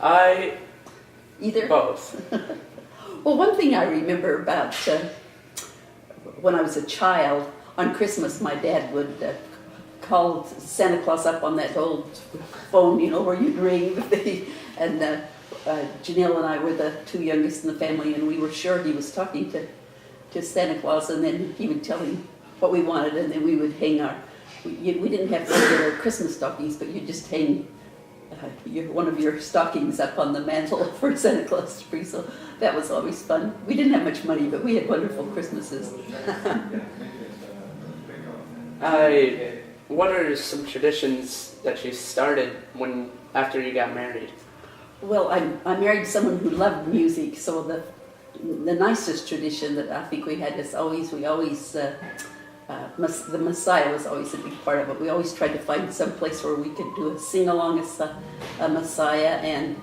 I Either? both. Well, one thing I remember about when I was a child, on Christmas, my dad would call Santa Claus up on that old phone, you know, where you'd ring. And Janelle and I were the two youngest in the family, and we were sure he was talking to Santa Claus, and then he would tell him what we wanted, and then we would hang we didn't have regular Christmas stockings, but you'd just hang one of your stockings up on the mantle for Santa Claus to bring, so that was always fun. We didn't have much money, but we had wonderful Christmases. What are some traditions that you started after you got married? Well, I married someone who loved music, so the nicest tradition that I think we had is the Messiah was always a big part of it. We always tried to find some place where we could do a sing-along as a Messiah, and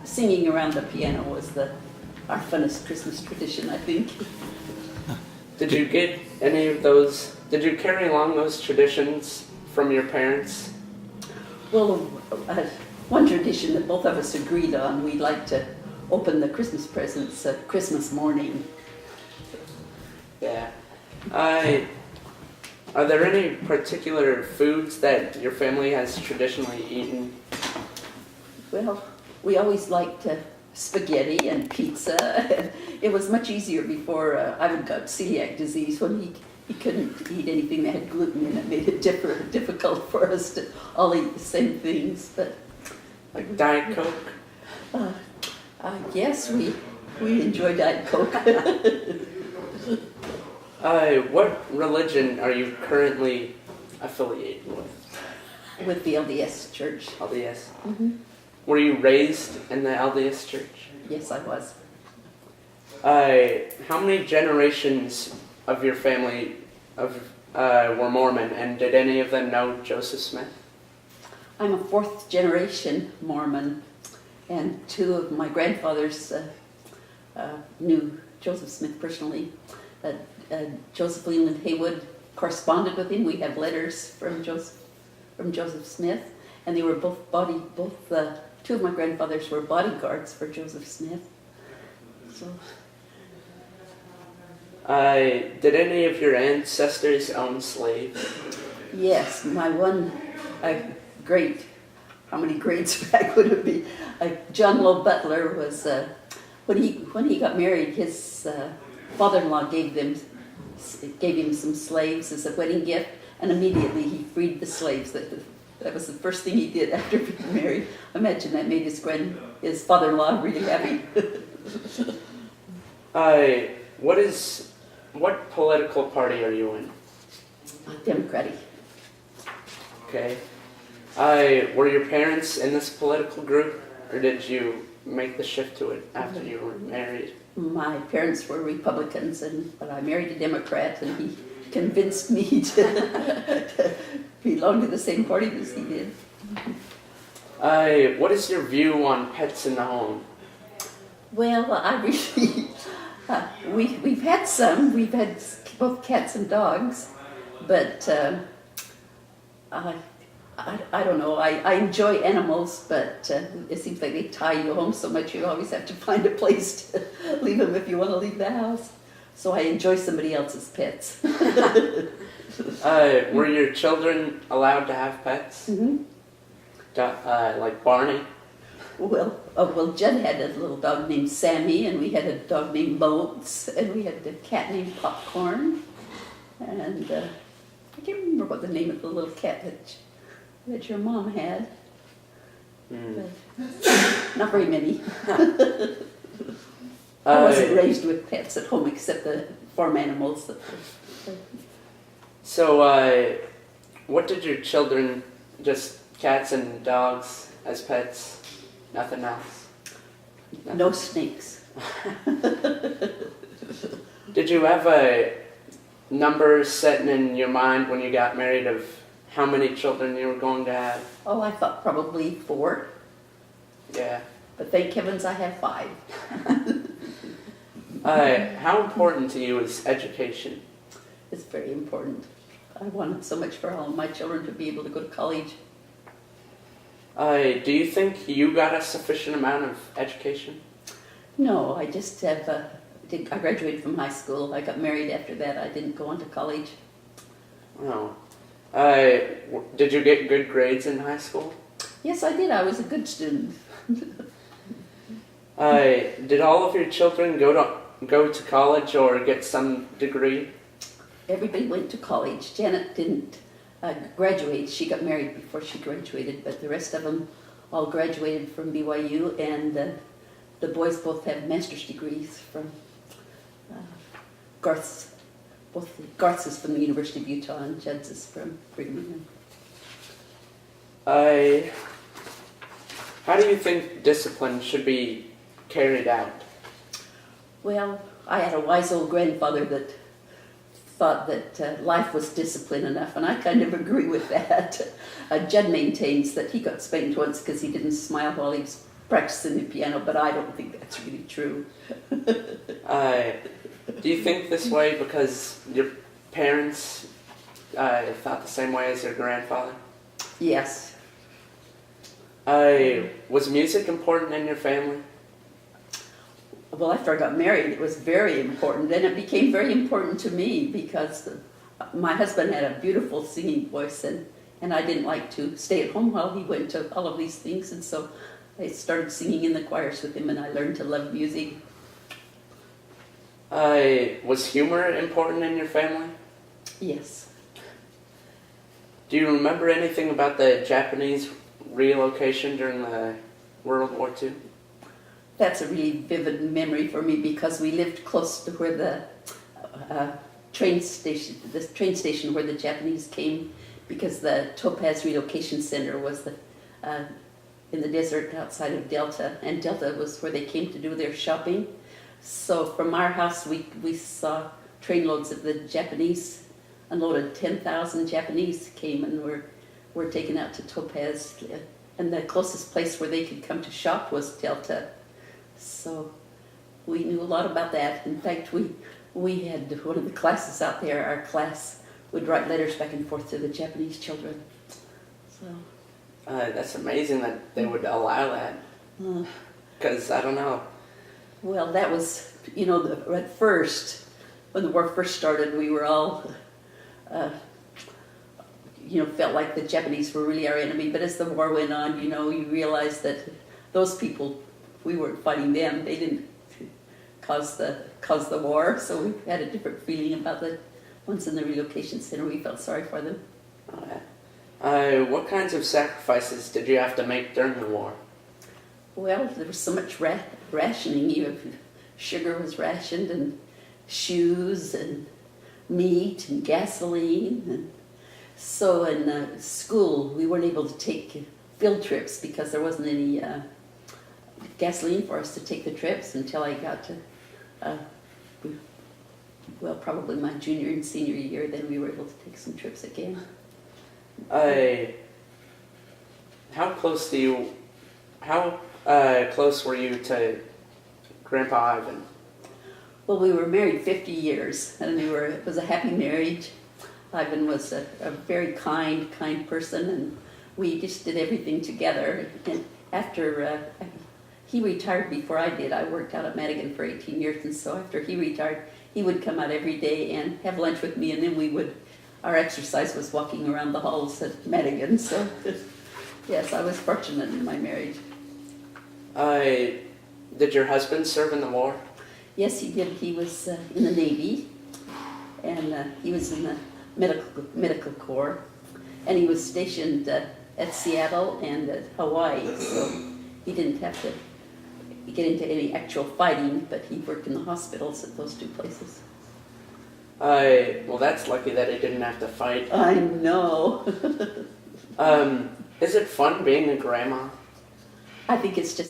singing around the piano was our funnest Christmas tradition, I think. Did you get any of those? Did you carry along those traditions from your parents? Well, one tradition that both of us agreed on, we liked to open the Christmas presents Christmas morning. Yeah. Are there any particular foods that your family has traditionally eaten? Well, we always liked spaghetti and pizza. It was much easier before Ivan got celiac disease, when he couldn't eat anything that had gluten in it. Made it difficult for us to all eat the same things. But like Diet Coke? Yes, we enjoy Diet Coke. What religion are you currently affiliated with? With the LDS Church. LDS? Mm-hmm. Were you raised in the LDS Church? Yes, I was. How many generations of your family were Mormon, and did any of them know Joseph Smith? I'm a fourth generation Mormon, and two of my grandfathers knew Joseph Smith personally. Joseph Leland Haywood corresponded with him. We have letters from Joseph Smith, and they were two of my grandfathers were bodyguards for Joseph Smith. So, did any of your ancestors own slaves? yes, my one great, how many grades back would it be? John Lowe Butler was when he got married, his father-in-law gave him some slaves as a wedding gift, and immediately he freed the slaves. That was the first thing he did after being married. I imagine that made his father-in-law really happy. What political party are you in? Democratic. Okay. Were your parents in this political group, or did you make the shift to it after you were married? My parents were Republicans, but I married a Democrat, and he convinced me to belong to the same party as he did. What is your view on pets in the home? Well, I really, we've had some. We've had both cats and dogs, but I don't know. I enjoy animals, but it seems like they tie you home so much. You always have to find a place to leave them if you want to leave the house. So I enjoy somebody else's pets. Were your children allowed to have pets? Mm-hmm. Like Barney? Well, Jen had a little dog named Sammy, and we had a dog named Bones, and we had a cat named Popcorn, and I can't remember what the name of the little cat that your mom had. But not very many. I wasn't raised with pets at home except the farm animals. So, what did your children, just cats and dogs as pets? Nothing else? Nothing. No snakes. Did you have a number set in your mind when you got married of how many children you were going to have? Oh, I thought probably 4. Yeah. But thank heavens I have 5. How important to you is education? It's very important. I wanted so much for all of my children to be able to go to college. Do you think you got a sufficient amount of education? No, I just have, I graduated from high school. I got married after that. I didn't go on to college. No. Did you get good grades in high school? Yes, I did. I was a good student. Did all of your children go to college or get some degree? Everybody went to college. Janet didn't graduate. She got married before she graduated, but the rest of them all graduated from BYU, and the boys both have master's degrees from Garth's. Garth's is from the University of Utah, and Jed's is from Brigham Young. How do you think discipline should be carried out? Well, I had a wise old grandfather that thought that life was discipline enough, and I kind of agree with that. Judd maintains that he got spanked once because he didn't smile while he was practicing the piano, but I don't think that's really true. Do you think this way because your parents thought the same way as your grandfather? Yes. Was music important in your family? Well, after I got married, it was very important, and it became very important to me because my husband had a beautiful singing voice, and I didn't like to stay at home while he went to all of these things, and so I started singing in the choirs with him, and I learned to love music. Was humor important in your family? Yes. Do you remember anything about the Japanese relocation during the World War II? That's a really vivid memory for me because we lived close to where the train station where the Japanese came, because the Topaz Relocation Center was in the desert outside of Delta, and Delta was where they came to do their shopping. So from our house, we saw trainloads of the Japanese unloaded. 10,000 Japanese came and were taken out to Topaz, and the closest place where they could come to shop was Delta. So we knew a lot about that. In fact, we had one of the classes out there. Our class would write letters back and forth to the Japanese children. So that's amazing that they would allow that. Because I don't know. Well, that was, at first, when the war first started, we were all, felt like the Japanese were really our enemy. But as the war went on, you realized that those people, we weren't fighting them. They didn't cause the war. So we had a different feeling about the ones in the relocation center. We felt sorry for them. What kinds of sacrifices did you have to make during the war? Well, there was so much rationing. Sugar was rationed, and shoes, and meat, and gasoline. And so in school, we weren't able to take field trips because there wasn't any gasoline for us to take the trips until I got to, probably my junior and senior year. Then we were able to take some trips again. How close were you to Grandpa Ivan? Well, we were married 50 years, and it was a happy marriage. Ivan was a very kind person, and we just did everything together. And after he retired before I did, I worked out at Madigan for 18 years, and so after he retired, he would come out every day and have lunch with me, and then our exercise was walking around the halls at Madigan. So, yes, I was fortunate in my marriage. Did your husband serve in the war? Yes, he did. He was in the Navy, and he was in the medical corps, and he was stationed at Seattle and at Hawaii, so he didn't have to get into any actual fighting, but he worked in the hospitals at those two places. Well, that's lucky that he didn't have to fight. I know. Is it fun being a grandma? I think it's just